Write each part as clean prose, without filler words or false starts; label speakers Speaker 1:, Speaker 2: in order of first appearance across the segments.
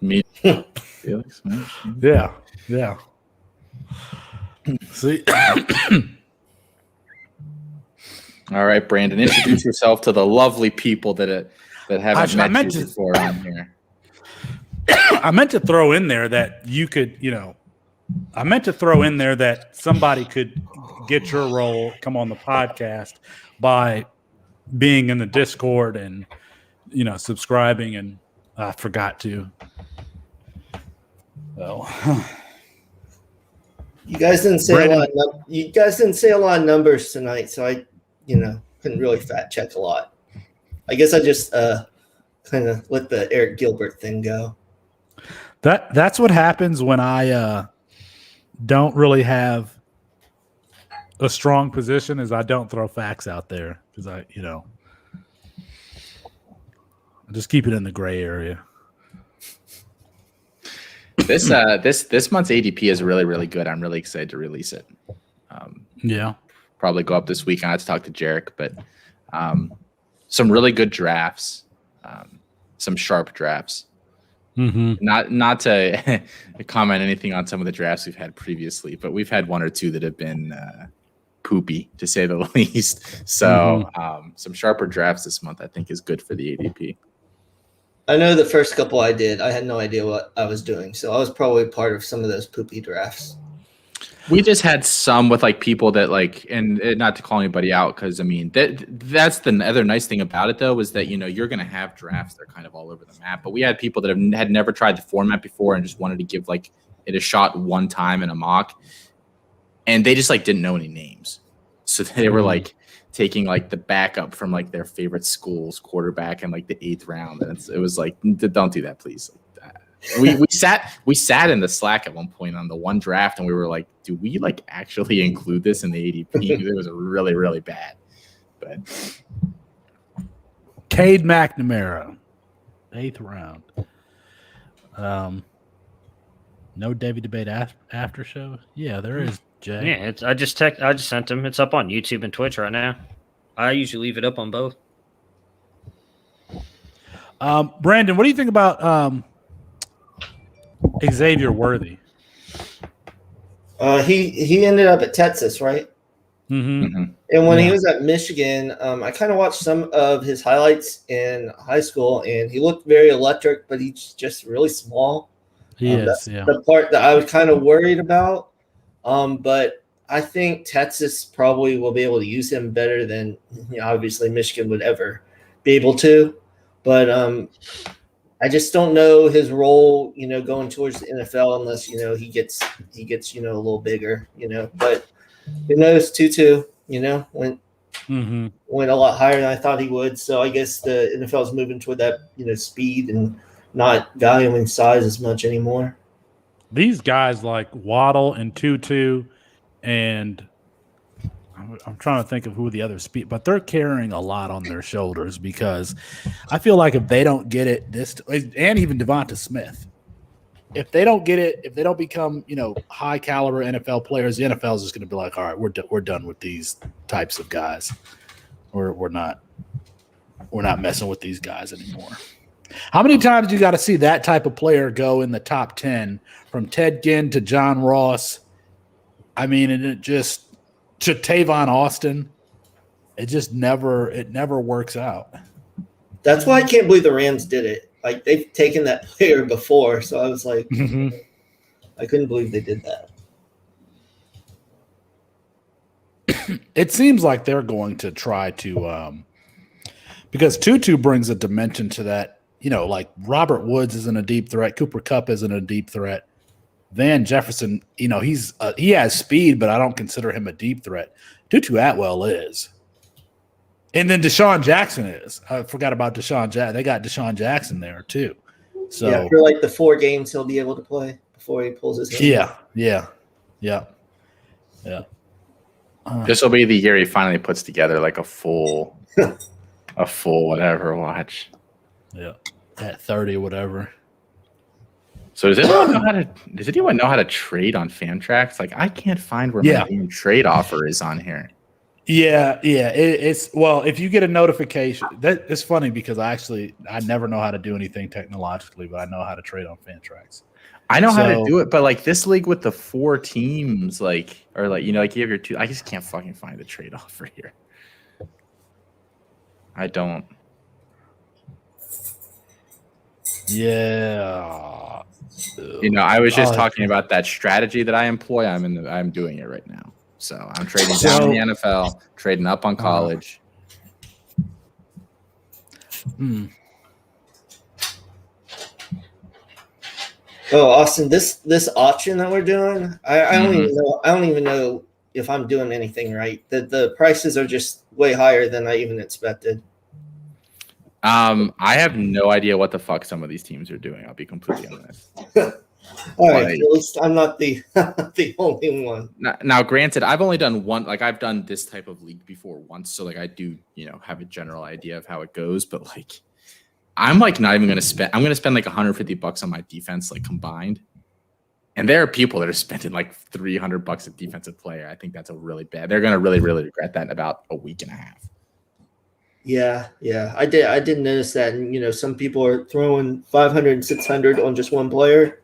Speaker 1: Me, Felix, man.
Speaker 2: Yeah. See.
Speaker 1: All right, Brandon, introduce yourself to the lovely people that haven't met you before on here.
Speaker 2: I meant to throw in there that you could, I meant to throw in there that somebody could get your role, come on the podcast by being in the Discord and, subscribing, and I forgot to. Well,
Speaker 3: you guys didn't say
Speaker 2: Brandon,
Speaker 3: a lot. You guys didn't say a lot of numbers tonight, so I, couldn't really fact check a lot. I guess I just kind of let the Eric Gilbert thing go.
Speaker 2: That's what happens when I don't really have a strong position. Is I don't throw facts out there because I just keep it in the gray area.
Speaker 1: This month's ADP is really, really good. I'm really excited to release it. Probably go up this week. I have to talk to Jarek, but some really good drafts, some sharp drafts.
Speaker 2: Mm-hmm.
Speaker 1: Not to comment anything on some of the drafts we've had previously, but we've had one or two that have been poopy, to say the least. So some sharper drafts this month, I think, is good for the ADP.
Speaker 3: I know the first couple I did, I had no idea what I was doing, so I was probably part of some of those poopy drafts.
Speaker 1: We just had some with people that and not to call anybody out, because I mean that's the other nice thing about it though, is that you're going to have drafts that are kind of all over the map. But we had people that had never tried the format before and just wanted to give it a shot one time in a mock, and they just didn't know any names, so they were taking the backup from their favorite school's quarterback in the 8th round, and it was don't do that, please. We sat in the Slack at one point on the one draft, and we were like, do we actually include this in the ADP? It was really, really bad. But
Speaker 2: Cade McNamara, 8th round. No Devy Debate after show. Yeah, there is, Jay.
Speaker 4: Yeah, I just sent him. It's up on YouTube and Twitch right now. I usually leave it up on both.
Speaker 2: Brandon, what do you think about Xavier Worthy?
Speaker 3: He ended up at Texas, right?
Speaker 2: Mm-hmm.
Speaker 3: And when he was at Michigan, I kind of watched some of his highlights in high school, and he looked very electric, but he's just really small. That's the part that I was kind of worried about. But I think Texas probably will be able to use him better than obviously Michigan would ever be able to. But I just don't know his role, going towards the NFL unless he gets a little bigger, But who knows? Tutu, went a lot higher than I thought he would. So I guess the NFL is moving toward that, speed and not valuing size as much anymore.
Speaker 2: These guys like Waddle and Tutu, and I'm trying to think of who the other speed, but they're carrying a lot on their shoulders, because I feel like if they don't get it, and even Devonta Smith, if they don't get it, if they don't become high caliber NFL players, the NFL is just going to be like, all right, we're done with these types of guys. We're not messing with these guys anymore. How many times do you got to see that type of player go in the top 10, from Ted Ginn to John Ross? I mean, and it just to Tavon Austin, it just never works out.
Speaker 3: That's why I can't believe the Rams did it. They've taken that player before, so I was like, I couldn't believe they did that.
Speaker 2: It seems like they're going to try to, because Tutu brings a dimension to that. Robert Woods isn't a deep threat. Cooper Kupp isn't a deep threat. Van Jefferson, he has speed, but I don't consider him a deep threat. Tutu Atwell is. And then Deshaun Jackson is. I forgot about Deshaun Jackson. They got Deshaun Jackson there too. So
Speaker 3: yeah, for the 4 games he'll be able to play before he pulls his hand.
Speaker 2: Yeah.
Speaker 1: This will be the year he finally puts together a full whatever watch.
Speaker 2: Yeah, at 30 or whatever.
Speaker 1: So does anyone know how to trade on Fantrax? I can't find where my trade offer is on here.
Speaker 2: Yeah. It's if you get a notification, that it's funny because I never know how to do anything technologically, but I know how to trade on Fantrax.
Speaker 1: I know how to do it, but like this league with the 4 teams, you have your 2. I just can't fucking find the trade offer here. I don't.
Speaker 2: Yeah.
Speaker 1: I was just talking about that strategy that I employ. I'm doing it right now. So I'm trading down in the NFL, trading up on college.
Speaker 3: Oh, Austin, this auction that we're doing, I don't even know. I don't even know if I'm doing anything right. The prices are just way higher than I even expected.
Speaker 1: I have no idea what the fuck some of these teams are doing. I'll be completely honest.
Speaker 3: All right, at least I'm not the only one.
Speaker 1: Now, granted, I've only done one. Like I've done this type of league before once, so I do have a general idea of how it goes. But I'm not even gonna spend. I'm gonna spend $150 on my defense, combined. And there are people that are spending $300 a defensive player. I think that's a really bad. They're gonna really, really regret that in about a week and a half.
Speaker 3: Yeah, I did notice that, and some people are throwing 500 and 600 on just one player,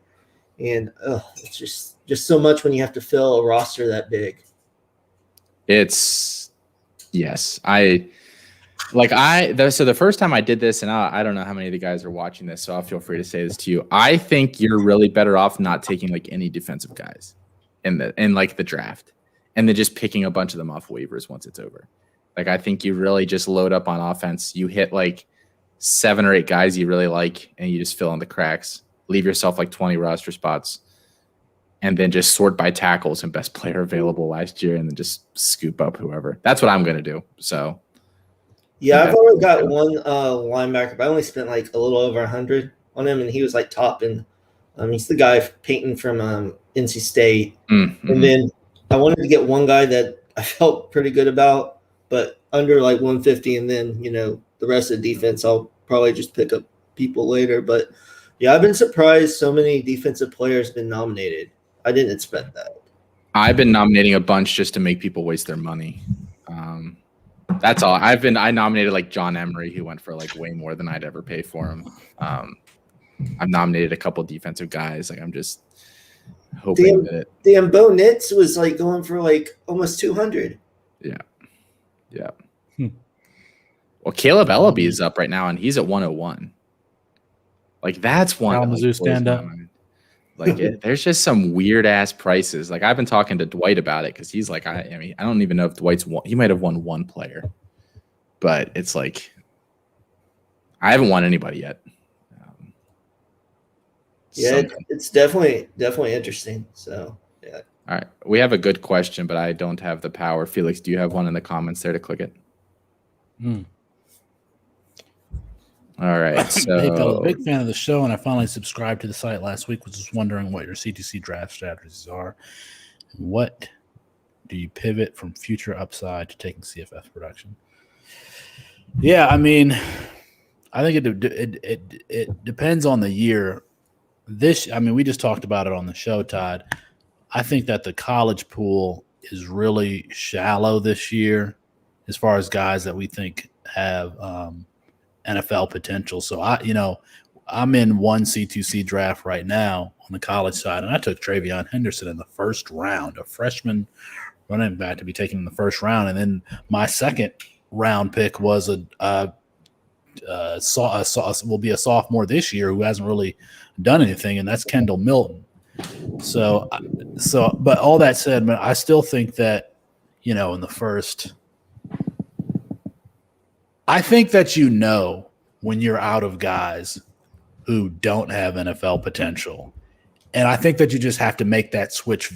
Speaker 3: and it's just so much when you have to fill a roster that big.
Speaker 1: It's yes, so the first time I did this, and I don't know how many of the guys are watching this, so I'll feel free to say this to you. I think you're really better off not taking any defensive guys in the draft, and then just picking a bunch of them off waivers once it's over. I think you really just load up on offense. You hit 7 or 8 guys you really like, and you just fill in the cracks. Leave yourself 20 roster spots, and then just sort by tackles and best player available last year, and then just scoop up whoever. That's what I'm going to do. So,
Speaker 3: yeah, I've only got one linebacker, but I only spent a little over 100 on him, and he was top. And he's the guy Peyton from NC State.
Speaker 1: Mm-hmm.
Speaker 3: And then I wanted to get one guy that I felt pretty good about, but under 150, and then the rest of the defense I'll probably just pick up people later. But yeah, I've been surprised so many defensive players been nominated. I didn't expect that.
Speaker 1: I've been nominating a bunch just to make people waste their money. That's all. I nominated John Emery, who went for way more than I'd ever pay for him. I've nominated a couple defensive guys. I'm just hoping that
Speaker 3: damn Bo Nix was going for almost 200.
Speaker 1: Yeah. Well, Caleb Ellaby is up right now, and he's at 101. That's one.
Speaker 2: Kalamazoo stand up.
Speaker 1: There's just some weird ass prices. I've been talking to Dwight about it because he's I don't even know if Dwight's won. He might have won one player, but it's I haven't won anybody yet.
Speaker 3: It's definitely interesting. So yeah.
Speaker 1: All right, we have a good question, but I don't have the power. Felix, do you have one in the comments there to click it? All right. So,
Speaker 2: hey, fellas, big fan of the show, and I finally subscribed to the site last week. Was just wondering what your CTC draft strategies are. What do you pivot from future upside to taking CFF production? Yeah, I think it depends on the year. We just talked about it on the show, Todd. I think that the college pool is really shallow this year as far as guys that we think have NFL potential. So I'm in one C2C draft right now on the college side, and I took Travion Henderson in the first round, a freshman running back to be taken in the first round. And then my second round pick was will be a sophomore this year who hasn't really done anything, and that's Kendall Milton. So, but all that said, man, I still think that, in the first, I think that when you're out of guys who don't have NFL potential, and I think that you just have to make that switch.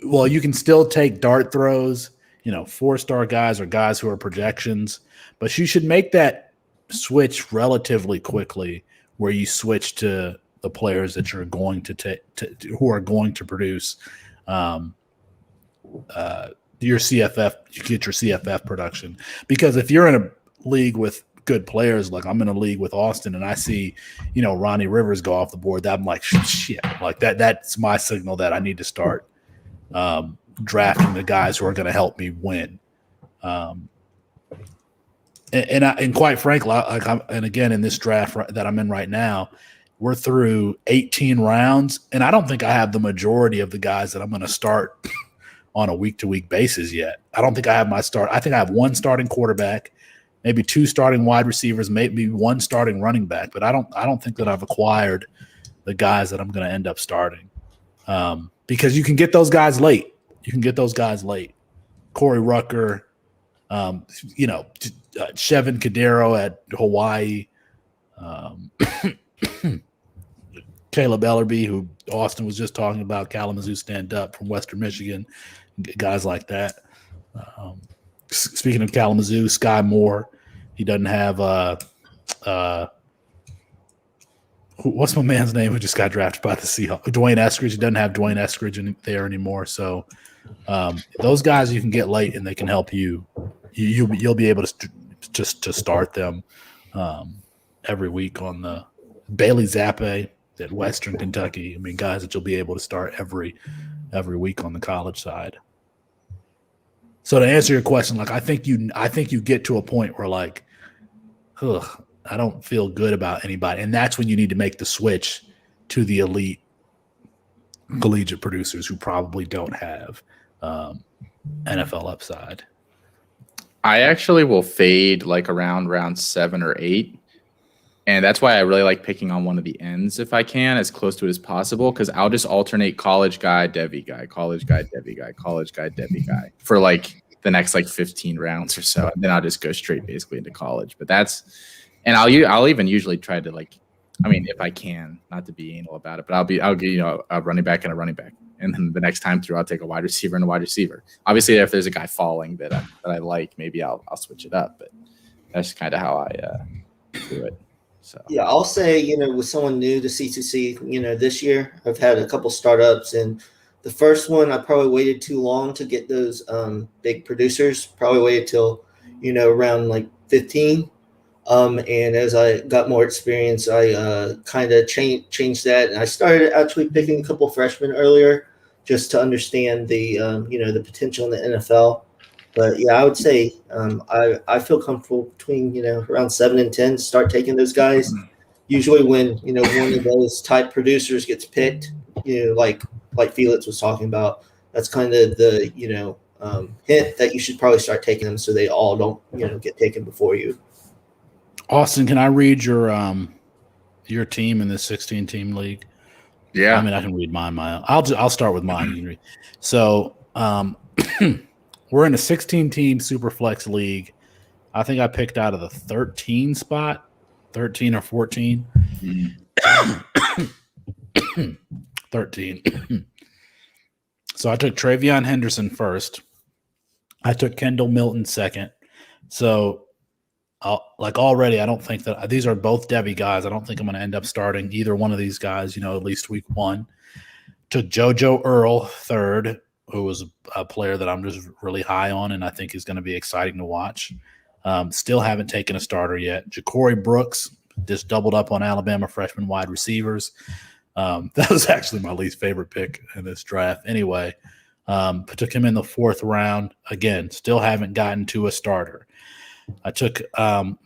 Speaker 2: Well, you can still take dart throws, 4-star guys or guys who are projections, but you should make that switch relatively quickly where you switch to the players that you're going to who are going to produce your CFF, you get your CFF production. Because if you're in a league with good players, I'm in a league with Austin, and I see, Ronnie Rivers go off the board, that I'm like, shit, that's my signal that I need to start drafting the guys who are going to help me win. And quite frankly, and again, in this draft that I'm in right now, we're through 18 rounds, and I don't think I have the majority of the guys that I'm going to start on a week-to-week basis yet. I don't think I have my start. I think I have one starting quarterback, maybe two starting wide receivers, maybe one starting running back, but I don't think that I've acquired the guys that I'm going to end up starting, because you can get those guys late. Corey Rucker, Chevin Cadero at Hawaii, Caleb Ellerby, who Austin was just talking about, Kalamazoo stand-up from Western Michigan, guys like that. Speaking of Kalamazoo, Sky Moore, he doesn't have what's my man's name who just got drafted by the Seahawks? Dwayne Eskridge. He doesn't have Dwayne Eskridge there anymore. So those guys you can get late and they can help you. You'll be able to just to start them every week on the Bailey Zappe at Western Kentucky. I mean, guys that you'll be able to start every week on the college side. So to answer your question, like I think you get to a point where like, I don't feel good about anybody, and that's when you need to make the switch to the elite collegiate producers who probably don't have NFL upside.
Speaker 1: I actually will fade like around round 7 or 8. And that's why I really like picking on one of the ends if I can, as close to it as possible, because I'll just alternate college guy, Devy guy, college guy, Devy guy, college guy, Devy guy for like the next like 15 rounds or so. And then I'll just go straight basically into college. But and I'll even usually try to like, I mean, if I can, not to be anal about it, but I'll get, a running back and a running back. And then the next time through, I'll take a wide receiver and a wide receiver. Obviously, if there's a guy falling that I like, maybe I'll switch it up. But that's kind of how I do it. So
Speaker 3: yeah, I'll say, with someone new to C2C, this year I've had a couple startups, and the first one I probably waited too long to get those big producers. Probably waited till around like 15. And as I got more experience, I kind of changed that, and I started actually picking a couple freshmen earlier just to understand the the potential in the NFL. But yeah, I would say I feel comfortable between around 7 and 10 to start taking those guys. Usually when one of those type producers gets picked, like Felix was talking about, that's kind of the hint that you should probably start taking them so they all don't get taken before you.
Speaker 2: Austin, can I read your team in this 16-team league?
Speaker 1: Yeah,
Speaker 2: I mean I can read mine. I'll start with mine. You can read. So we're in a 16-team Superflex league. I think I picked out of the 13 spot, 13 or 14. 13. So I took Travion Henderson first. I took Kendall Milton second. So already, I don't think that these are both Devy guys. I don't think I'm going to end up starting either one of these guys, at least week 1. Took JoJo Earl third, who was a player that I'm just really high on and I think is going to be exciting to watch. Still haven't taken a starter yet. Ja'Cory Brooks just doubled up on Alabama freshman wide receivers. That was actually my least favorite pick in this draft. Anyway, took him in the 4th round. Again, still haven't gotten to a starter. I took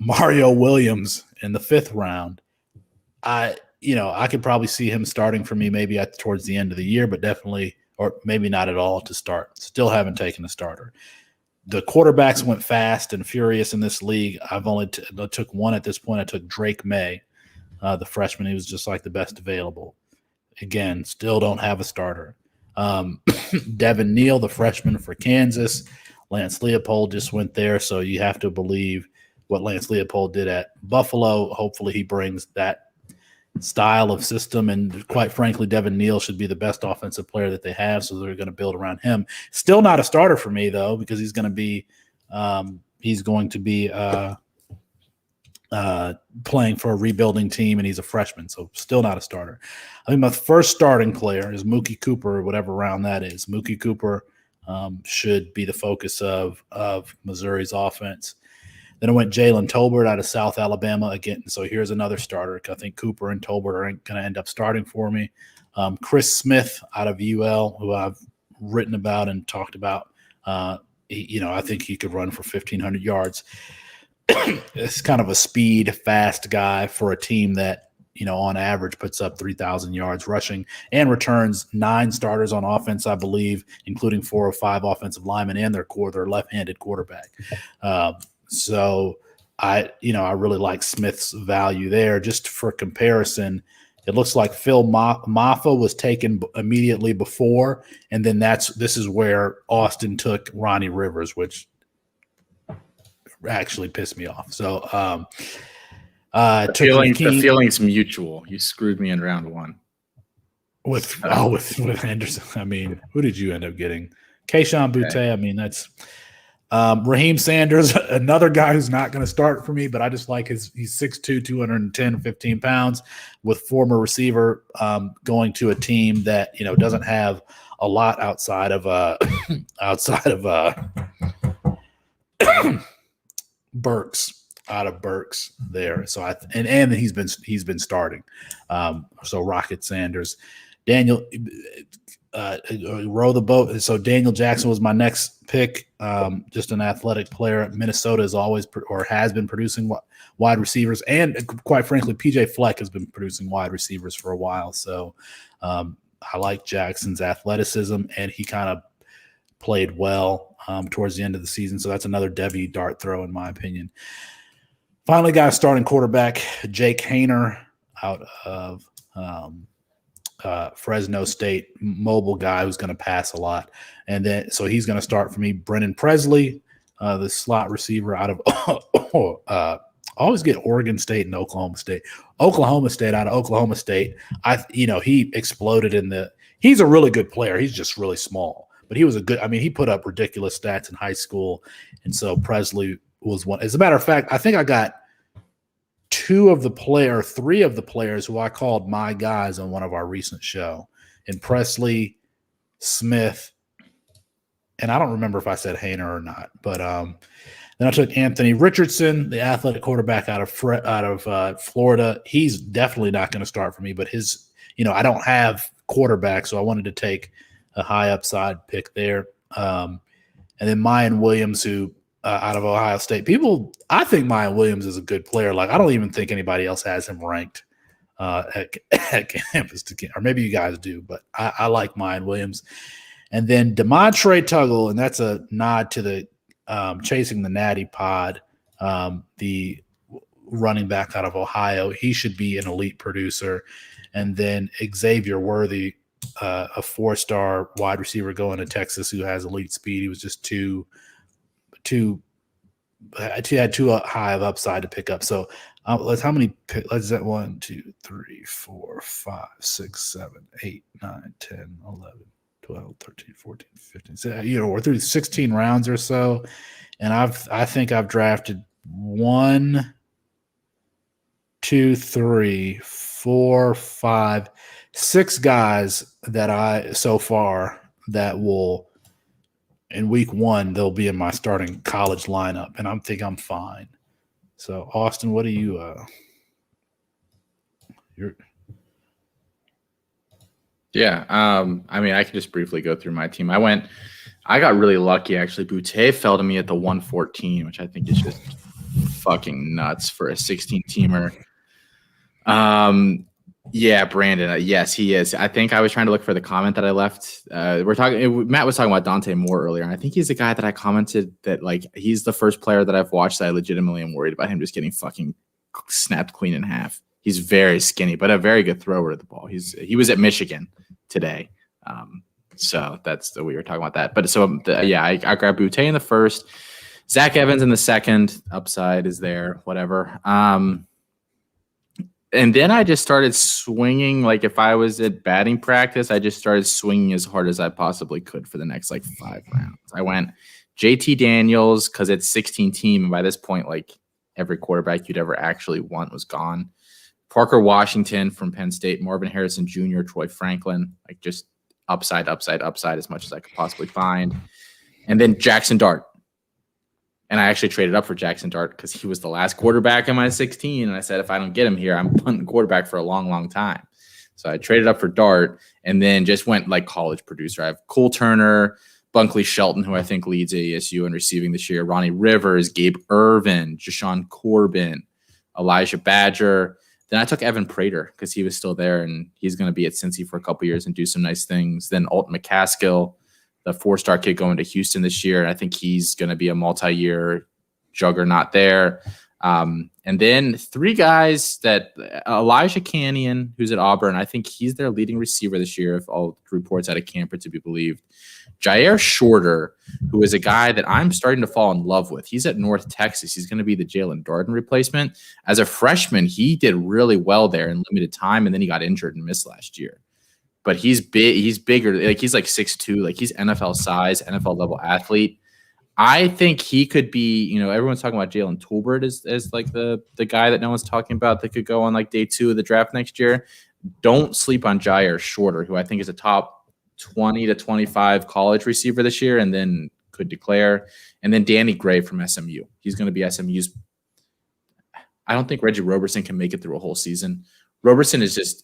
Speaker 2: Mario Williams in the 5th round. I could probably see him starting for me maybe towards the end of the year, but definitely, or maybe not at all to start. Still haven't taken a starter. The quarterbacks went fast and furious in this league. I've only took one at this point. I took Drake May, the freshman. He was just like the best available. Again, still don't have a starter. Devin Neal, the freshman for Kansas. Lance Leopold just went there, so you have to believe what Lance Leopold did at Buffalo. Hopefully he brings that style of system, and quite frankly, Devin Neal should be the best offensive player that they have, so they're going to build around him. Still not a starter for me, though, because he's going to be playing for a rebuilding team, and he's a freshman, so still not a starter. I think my first starting player is Mookie Cooper, or whatever round that is. Mookie Cooper should be the focus of Missouri's offense. Then I went Jalen Tolbert out of South Alabama again. So here's another starter. I think Cooper and Tolbert are going to end up starting for me. Chris Smith out of UL, who I've written about and talked about. I think he could run for 1,500 yards. It's kind of a speed, fast guy for a team that, on average puts up 3,000 yards rushing and returns 9 starters on offense, I believe, including 4 or 5 offensive linemen and their left-handed quarterback. So I really like Smith's value there. Just for comparison, it looks like Phil Maffa was taken immediately before, and then this is where Austin took Ronnie Rivers, which actually pissed me off. So
Speaker 1: the feeling's mutual. You screwed me in round 1
Speaker 2: with Henderson. I mean, who did you end up getting? Kayshon Boutte. Okay. I mean, that's Raheem Sanders, another guy who's not going to start for me, but I just like he's 6'2", 210, 15 pounds, with former receiver going to a team that doesn't have a lot outside of Burks. Out of Burks there, so and he's been starting. So Rocket Sanders, Daniel, row the boat. So Daniel Jackson was my next pick. Just an athletic player. Minnesota is always or has been producing wide receivers, and quite frankly, PJ Fleck has been producing wide receivers for a while. So I like Jackson's athleticism, and he kind of played well towards the end of the season. So that's another Devy dart throw, in my opinion. Finally got a starting quarterback, Jake Haener, out of Fresno State, mobile guy who's going to pass a lot. And then so he's going to start for me. Brennan Presley, the slot receiver out of I always get Oregon State and Oklahoma State. Oklahoma State out of Oklahoma State. He exploded he's a really good player. He's just really small. But he was he put up ridiculous stats in high school. And so Presley was one. As a matter of fact, I think I got 3 of the players who I called my guys on one of our recent show, in Presley, Smith, and I don't remember if I said Haener or not. But then I took Anthony Richardson, the athletic quarterback out of Florida. He's definitely not going to start for me, but I don't have quarterback, so I wanted to take a high upside pick there. And then Mayan Williams, who out of Ohio State. I think Mayan Williams is a good player. Like, I don't even think anybody else has him ranked at campus, or maybe you guys do, but I like Mayan Williams. And then DeMontre Tuggle, and that's a nod to the Chasing the Natty pod, the running back out of Ohio. He should be an elite producer. And then Xavier Worthy, a 4-star wide receiver going to Texas who has elite speed. He was just too high of upside to pick up. So let's 1, 2, 3, 4, 5, 6, 7, 8, 9, 10, 11, 12, 13, 14, 15. So, we're through 16 rounds or so. And I think I've drafted 1, 2, 3, 4, 5, 6 guys that so far that will, in week 1, they'll be in my starting college lineup, and I think I'm fine. So, Austin, what do you
Speaker 1: Yeah, I can just briefly go through my team. I got really lucky, actually. Boutte fell to me at the 114, which I think is just fucking nuts for a 16-teamer. Yeah, Brandon. Yes, he is. I think I was trying to look for the comment that I left. Matt was talking about Dante Moore earlier, and I think he's the guy that I commented that, like, he's the first player that I've watched that I legitimately am worried about him just getting fucking snapped clean in half. He's very skinny, but a very good thrower of the ball. He was at Michigan today. So that's we were talking about that. But so I grabbed Boutte in the first, Zach Evans in the second. Upside is there, whatever. And then I just started swinging. Like, if I was at batting practice, I just started swinging as hard as I possibly could for the next 5 rounds. I went JT Daniels because it's 16 team, and by this point, every quarterback you'd ever actually want was gone. Parker Washington from Penn State, Marvin Harrison Jr., Troy Franklin, just upside as much as I could possibly find. And then Jackson Dart. And I actually traded up for Jackson Dart because he was the last quarterback in my 16. And I said, if I don't get him here, I'm punting quarterback for a long, long time. So I traded up for Dart and then just went like college producer. I have Cole Turner, Bunkley Shelton, who I think leads ASU in receiving this year, Ronnie Rivers, Gabe Irvin, Jashawn Corbin, Elijah Badger. Then I took Evan Prater because he was still there, and he's going to be at Cincy for a couple years and do some nice things. Then Alton McCaskill, the 4-star kid going to Houston this year, and I think he's going to be a multi-year juggernaut there. And then 3 guys that Elijah Canyon, who's at Auburn, I think he's their leading receiver this year, if all reports out of camp are to be believed. Jair Shorter, who is a guy that I'm starting to fall in love with. He's at North Texas. He's going to be the Jalen Darden replacement. As a freshman, he did really well there in limited time, and then he got injured and missed last year. But he's big. He's bigger. Like he's like 6'2". Like he's NFL size, NFL level athlete. I think he could be, everyone's talking about Jalen Tolbert as like the guy that no one's talking about that could go on like day 2 of the draft next year. Don't sleep on Jair Shorter, who I think is a top 20 to 25 college receiver this year and then could declare. And then Danny Gray from SMU. He's going to be SMU's. I don't think Reggie Roberson can make it through a whole season. Roberson is just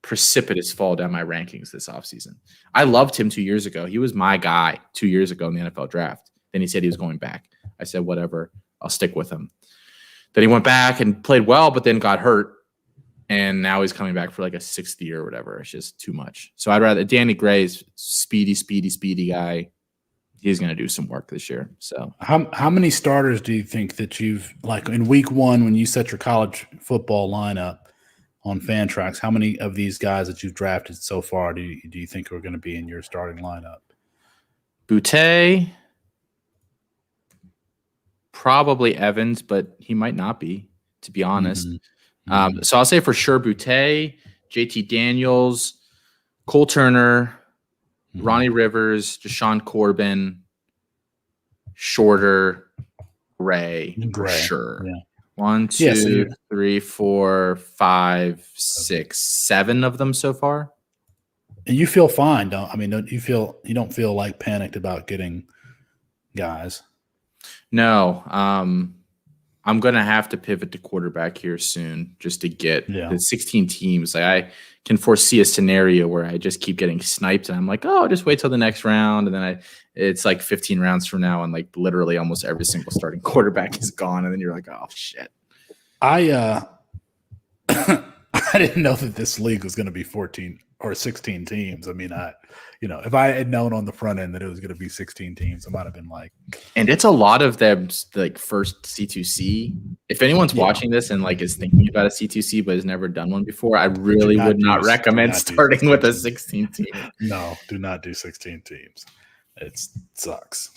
Speaker 1: precipitous fall down my rankings this offseason. I loved him 2 years ago. He was my guy 2 years ago in the NFL draft. Then he said he was going back. I said, whatever, I'll stick with him. Then he went back and played well, but then got hurt. And now he's coming back for like a 6th year or whatever. It's just too much. So I'd rather Danny Gray's speedy guy. He's going to do some work this year. So
Speaker 2: how many starters do you think that you've, like in week 1 when you set your college football lineup on Fantrax, how many of these guys that you've drafted so far do you think are going to be in your starting lineup?
Speaker 1: Boutte, probably Evans, but he might not be, to be honest. Mm-hmm. So I'll say for sure Boutte, JT Daniels, Cole Turner, Ronnie Rivers, Jashawn Corbin, Shorter, Gray. For sure. Yeah. 1, 2, 3, 4, 5, 6, 7 of them so far.
Speaker 2: And you feel fine, don't you don't feel like panicked about getting guys?
Speaker 1: No, I'm going to have to pivot to quarterback here soon just to get the 16 teams. Like I can foresee a scenario where I just keep getting sniped and I'm like, oh, just wait till the next round. And then it's like 15 rounds from now and like literally almost every single starting quarterback is gone. And then you're like, oh shit.
Speaker 2: I didn't know that this league was going to be 14 or 16 teams. I mean, if I had known on the front end that it was going to be 16 teams, I might have been like. And
Speaker 1: it's a lot of them like first C2C. If anyone's watching this and like is thinking about a C2C but has never done one before, I really would not recommend starting with a 16 team.
Speaker 2: No, do not do 16 teams. It sucks.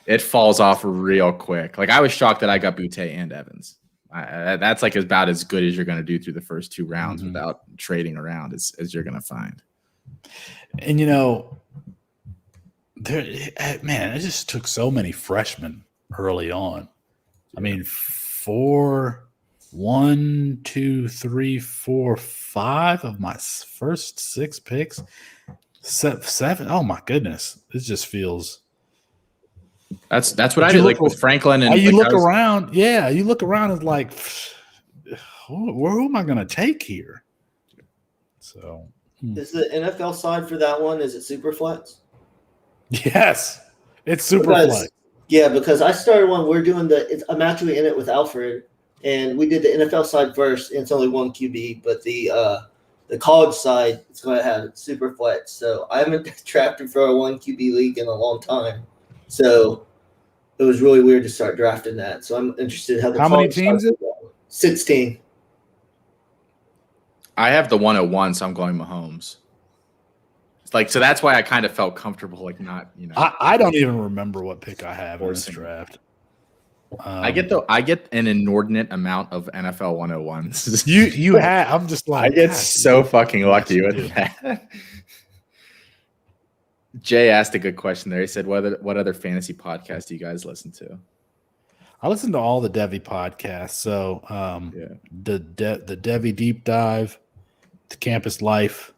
Speaker 1: It falls off real quick. Like I was shocked that I got Boutte and Evans. That's like about as good as you're going to do through the first 2 rounds without trading around as you're going to find.
Speaker 2: And it just took so many freshmen early on. I mean, 1, 2, 3, 4, 5 of my first 6 picks, 7. Oh my goodness, it just feels.
Speaker 1: That's what I did like with Franklin and
Speaker 2: you look around. Yeah, you look around and like, who am I going to take here? So.
Speaker 3: Is the NFL side for that one? Is it Superflex?
Speaker 2: Yes, it's Superflex.
Speaker 3: Yeah, because I started one. We're doing I'm actually in it with Alfred, and we did the NFL side first. And it's only 1 QB, but the college side it's going to have Superflex. So I haven't drafted for a 1 QB league in a long time. So it was really weird to start drafting that. So I'm interested
Speaker 2: how many teams?
Speaker 3: 16.
Speaker 1: I have the 101, so I'm going Mahomes. So that's why I kind of felt comfortable, like not,
Speaker 2: I don't even remember what pick I have in this draft.
Speaker 1: I get an inordinate amount of NFL 101s.
Speaker 2: You have. I'm just like
Speaker 1: I get so fucking lucky with that. Jay asked a good question there. He said, "What other fantasy podcasts do you guys listen to?"
Speaker 2: I listen to all the Devy podcasts. So the Devy Deep Dive, the Campus Life.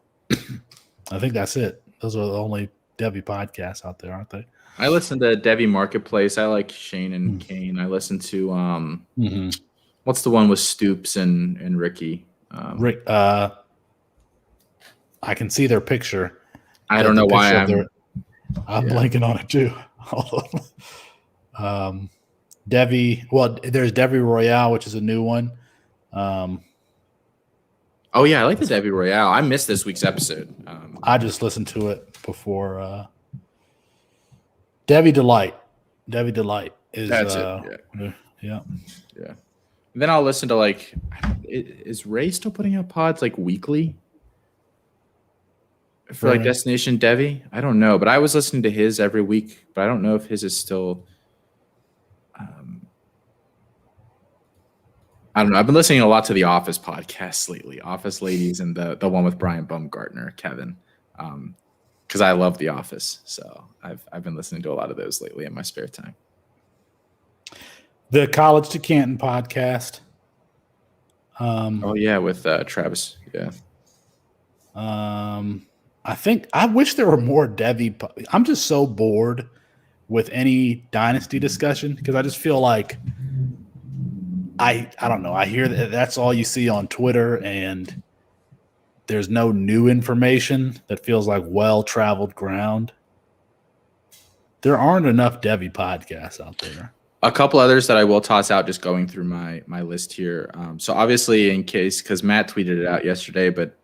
Speaker 2: I think that's it. Those are the only Devy podcasts out there, aren't they?
Speaker 1: I listen to Devy Marketplace. I like Shane and Kane. I listen to what's the one with Stoops and Ricky?
Speaker 2: I can see their picture.
Speaker 1: I don't know why
Speaker 2: I'm blanking on it too. Devy. Well, there's Devy Royale, which is a new one.
Speaker 1: Oh yeah, I like the Devy Royale. I missed this week's episode.
Speaker 2: I just listened to it before. Devy Delight. Devy Delight is.
Speaker 1: That's it.
Speaker 2: Yeah.
Speaker 1: And then I'll listen to like, is Ray still putting out pods like weekly for like Destination Devy? I don't know, but I was listening to his every week, but I don't know if his is still. I don't know. I've been listening a lot to the Office podcasts lately, Office Ladies, and the one with Brian Baumgartner, Kevin, because I love The Office. So I've been listening to a lot of those lately in my spare time.
Speaker 2: The College to Canton podcast.
Speaker 1: Oh yeah, with Travis. Yeah.
Speaker 2: I wish there were more Devy. I'm just so bored with any dynasty discussion because I just feel like I don't know. I hear that's all you see on Twitter, and there's no new information that feels like well-traveled ground. There aren't enough Devy podcasts out there.
Speaker 1: A couple others that I will toss out, just going through my list here. So obviously, in case, because Matt tweeted it out yesterday, but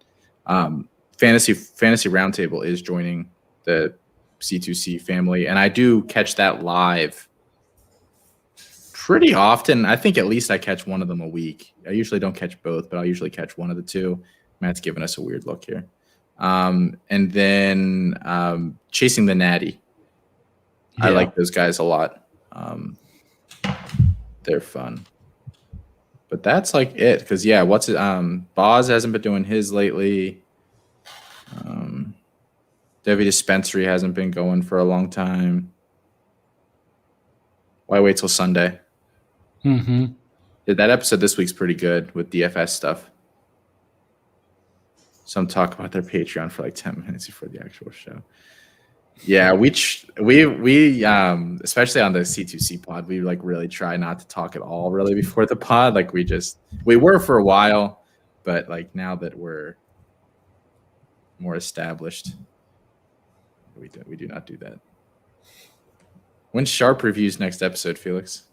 Speaker 1: Fantasy Roundtable is joining the C2C family, and I do catch that live pretty often. I think at least I catch one of them a week. I usually don't catch both, but I'll usually catch one of the two. Matt's giving us a weird look here. And then Chasing the Natty. Yeah. I like those guys a lot. They're fun. But that's like it. Because, yeah, Boz hasn't been doing his lately. Devy Dispensary hasn't been going for a long time. Why wait till Sunday?
Speaker 2: Mm-hmm.
Speaker 1: That episode this week's pretty good with DFS stuff. Some talk about their Patreon for like 10 minutes before the actual show. Yeah, we especially on the C2C pod, we like really try not to talk at all really before the pod. Like we were for a while, but like now that we're more established, we do not do that. When's Sharp Review's next episode, Felix?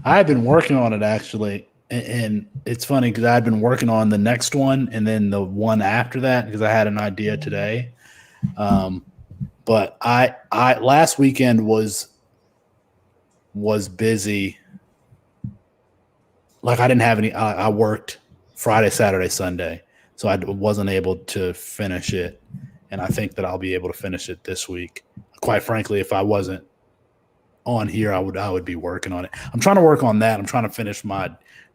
Speaker 2: I've been working on it actually, and it's funny because I've been working on the next one and then the one after that because I had an idea today. But I last weekend was busy. Like I didn't have any. I worked Friday, Saturday, Sunday, so I wasn't able to finish it. And I think that I'll be able to finish it this week. Quite frankly, if I wasn't on here, I would be working on it. I'm trying to work on that. I'm trying to finish my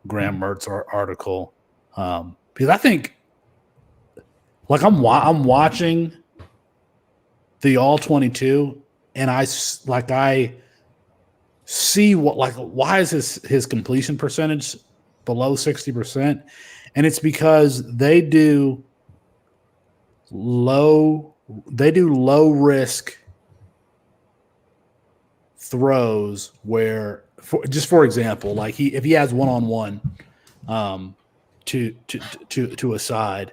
Speaker 2: Graham Mertz article because I think, like, I'm watching the All 22, and I see why is his completion percentage below 60%, and it's because they do low risk throws where, for example, like if he has one-on-one to a side,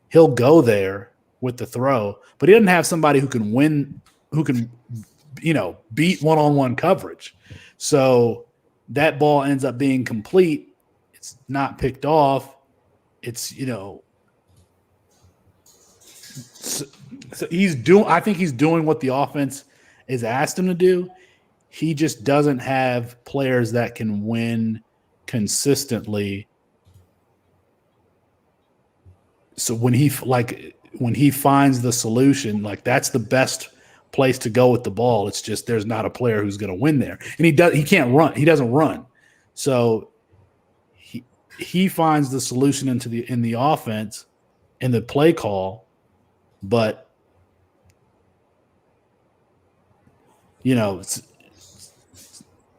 Speaker 2: he'll go there with the throw, but he doesn't have somebody who can beat one-on-one coverage. So that ball ends up being complete. It's not picked off. It's, so I think he's doing what the offense is asked him to do. He just doesn't have players that can win consistently. So when he finds the solution, like that's the best place to go with the ball. It's just there's not a player who's going to win there, and he can't run. He doesn't run, so he finds the solution in the offense, in the play call, but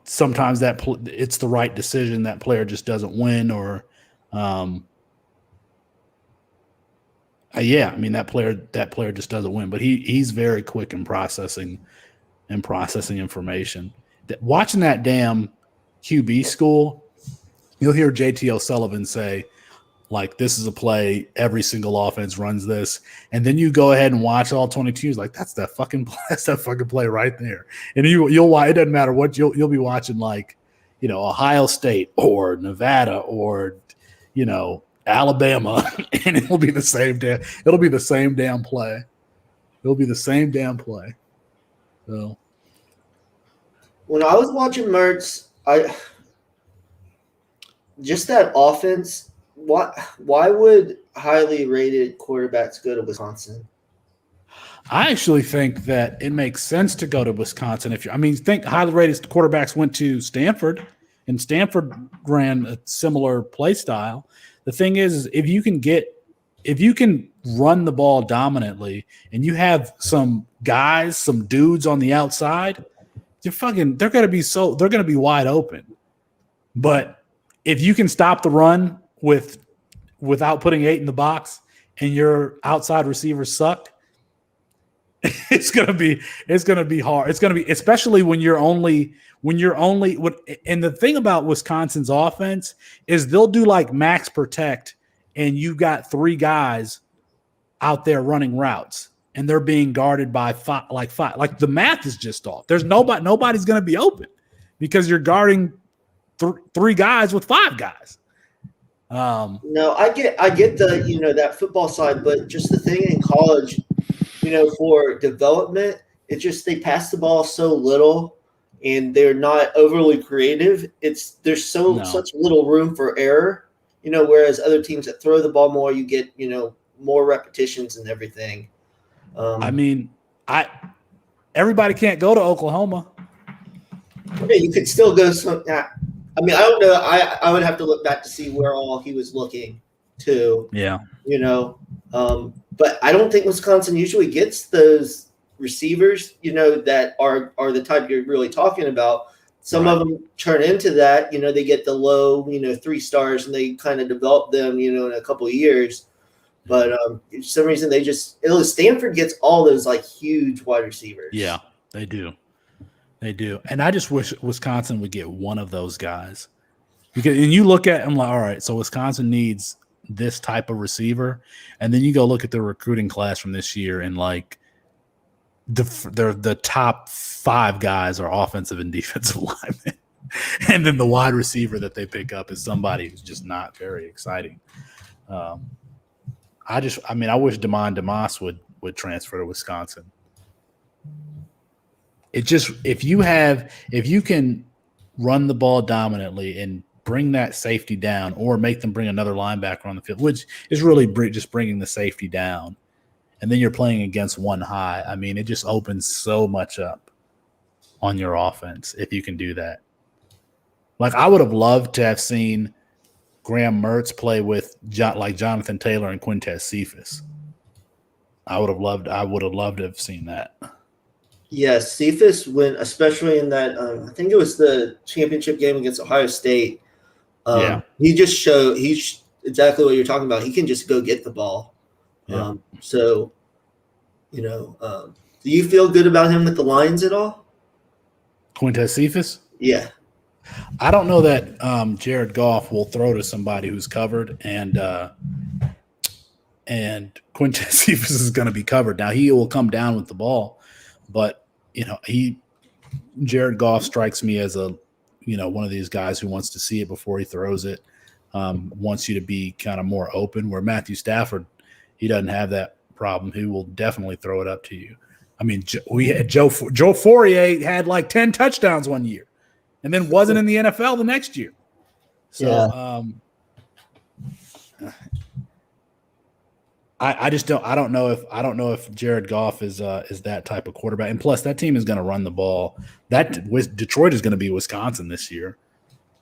Speaker 2: sometimes it's the right decision. That player just doesn't win, or that player just doesn't win. But he's very quick in processing information. Watching that damn QB school, you'll hear JT O'Sullivan say, Like, this is a play. Every single offense runs this. And then you go ahead and watch all 22. Like, that's that fucking play right there. And you'll watch. It doesn't matter what you'll be watching, like, Ohio State or Nevada or, Alabama, and it'll be the same damn play. It'll be the same damn play. So
Speaker 3: when I was watching Mertz, just that offense. Why would highly rated quarterbacks go to Wisconsin?
Speaker 2: I actually think that it makes sense to go to Wisconsin. Think highly rated quarterbacks went to Stanford, and Stanford ran a similar play style. The thing is if you can run the ball dominantly and you have some dudes on the outside, they're going to be wide open. But if you can stop the run without putting 8 in the box and your outside receivers suck, it's gonna be hard. It's gonna be, especially when you're only and the thing about Wisconsin's offense is they'll do like max protect and you've got 3 guys out there running routes and they're being guarded by five. Like the math is just off. There's nobody's gonna be open because you're guarding 3 guys with 5 guys.
Speaker 3: No, I get the that football side, but just the thing in college, for development, it's just they pass the ball so little and they're not overly creative. There's such little room for error, whereas other teams that throw the ball more, you get more repetitions and everything.
Speaker 2: Everybody can't go to Oklahoma.
Speaker 3: Okay, you could still go some. I don't know. I would have to look back to see where all he was looking to.
Speaker 2: Yeah.
Speaker 3: But I don't think Wisconsin usually gets those receivers, that are the type you're really talking about. Some of them turn into that. They get the low, 3 stars, and they kind of develop them, in a couple of years. But for some reason, Stanford gets all those like huge wide receivers.
Speaker 2: Yeah, they do. They do. And I just wish Wisconsin would get one of those guys. And you look at them like, all right, so Wisconsin needs this type of receiver. And then you go look at the recruiting class from this year and like the top 5 guys are offensive and defensive linemen. And then the wide receiver that they pick up is somebody who's just not very exciting. I wish Damon DeMoss would transfer to Wisconsin. It just if you can run the ball dominantly and bring that safety down, or make them bring another linebacker on the field, which is really just bringing the safety down, and then you're playing against one high. It just opens so much up on your offense if you can do that. Like I would have loved to have seen Graham Mertz play with Jonathan Taylor and Quintez Cephas. I would have loved to have seen that.
Speaker 3: Yes, Cephas especially in that, I think it was the championship game against Ohio State. He just showed he's exactly what you're talking about. He can just go get the ball.
Speaker 2: Yeah.
Speaker 3: Do you feel good about him with the Lions at all?
Speaker 2: Quintez Cephas?
Speaker 3: Yeah.
Speaker 2: I don't know that Jared Goff will throw to somebody who's covered, and Quintez Cephas is going to be covered. Now he will come down with the ball. But, Jared Goff strikes me as one of these guys who wants to see it before he throws it, wants you to be kind of more open, where Matthew Stafford, he doesn't have that problem. He will definitely throw it up to you. We had Joe Fourier had like 10 touchdowns one year and then wasn't in the NFL the next year. So,
Speaker 3: yeah.
Speaker 2: I don't know if Jared Goff is that type of quarterback. And plus, that team is going to run the ball. Detroit is going to be Wisconsin this year.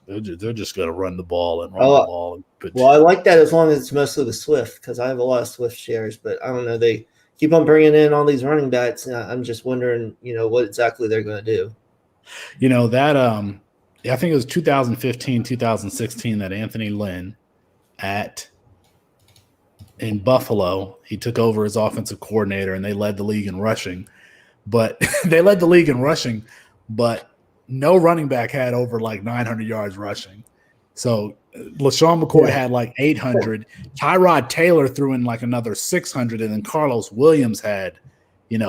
Speaker 2: They're just going to run the ball and run the ball.
Speaker 3: Well, I like that as long as it's mostly with Swift, because I have a lot of Swift shares. But I don't know. They keep on bringing in all these running backs. And I'm just wondering, what exactly they're going to do.
Speaker 2: I think it was 2015, 2016 that Anthony Lynn in Buffalo, he took over as offensive coordinator, and they led the league in rushing. But no running back had over like 900 yards rushing. So LaShawn McCoy had like 800. Tyrod Taylor threw in like another 600, and then Carlos Williams had,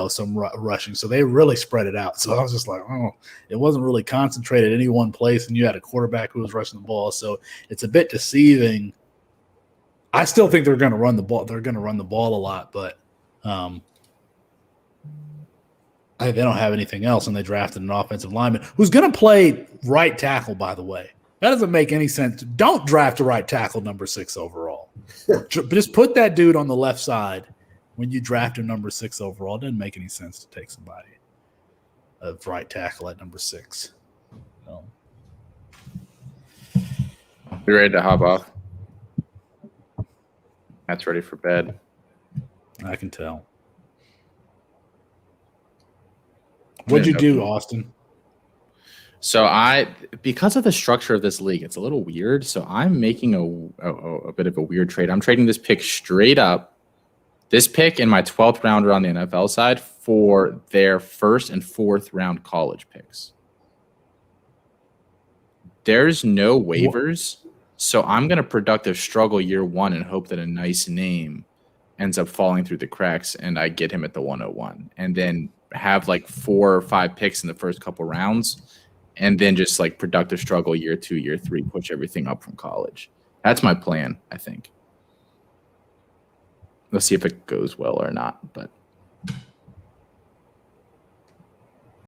Speaker 2: some rushing. So they really spread it out. So I was just like, oh, it wasn't really concentrated in any one place, and you had a quarterback who was rushing the ball. So it's a bit deceiving. I still think they're going to run the ball. They're going to run the ball a lot, but they don't have anything else, and they drafted an offensive lineman who's going to play right tackle, by the way. That doesn't make any sense. Don't draft a right tackle number 6 overall. Just put that dude on the left side when you draft him number 6 overall. It doesn't make any sense to take somebody of right tackle at number 6. So.
Speaker 1: You ready to hop off? That's ready for bed.
Speaker 2: I can tell. What'd you do, Austin?
Speaker 1: So because of the structure of this league, it's a little weird. So I'm making a bit of a weird trade. I'm trading this pick straight up, this pick in my 12th rounder on the NFL side for their 1st and 4th round college picks. There's no waivers. So I'm going to productive struggle year 1 and hope that a nice name ends up falling through the cracks and I get him at the 101 and then have like 4 or 5 picks in the first couple rounds. And then just like productive struggle year 2, year 3, push everything up from college. That's my plan, I think. Let's see if it goes well or not. But